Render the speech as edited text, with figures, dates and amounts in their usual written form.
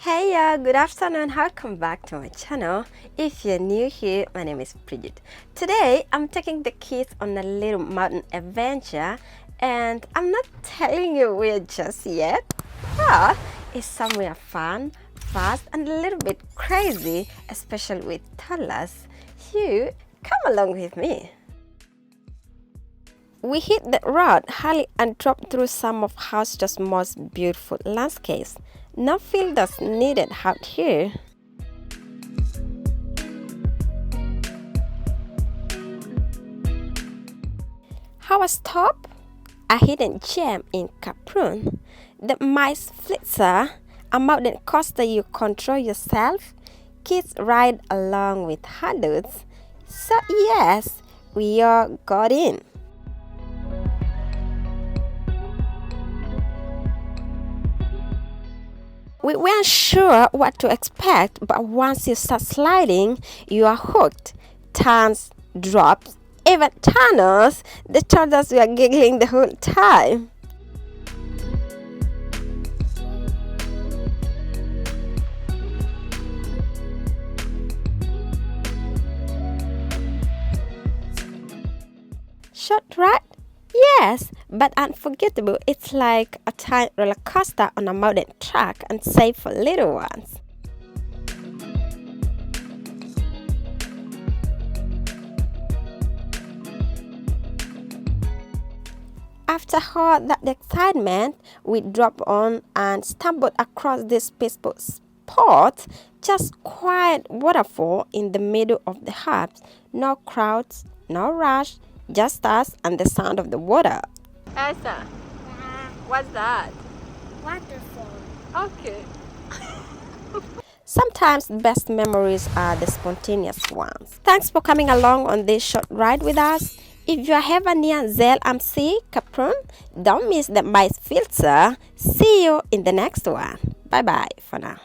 Hey good afternoon, welcome back to my channel. If you're new here, my name is Brigy. Today I'm taking the kids on a little mountain adventure, and I'm not telling you where just yet, but it's somewhere fun, fast and a little bit crazy, especially with toddlers. You come along with me. We hit the road early and dropped through some of Austria's most beautiful landscapes. No filters needed out here. Our stop, a hidden gem in Kaprun, the Maisi Flitzer, a mountain coaster you control yourself. Kids ride along with adults. So yes, we all got in. We weren't sure what to expect, but once you start sliding, you are hooked. Turns, drops, even tunnels. The toddlers were giggling the whole time. Short ride? Yes, but unforgettable. It's like a tiny roller coaster on a mountain track and safe for little ones. After all that excitement, we dropped on and stumbled across this peaceful spot, just quiet waterfall in the middle of the Alps. No crowds, no rush, just us and the sound of the water. Elsa, what's that? Waterfall. Okay. Sometimes the best memories are the spontaneous ones. Thanks for coming along on this short ride with us. If you are ever near ZLMC Kaprun, don't miss the Maisi Flitzer. See you in the next one. Bye bye for now.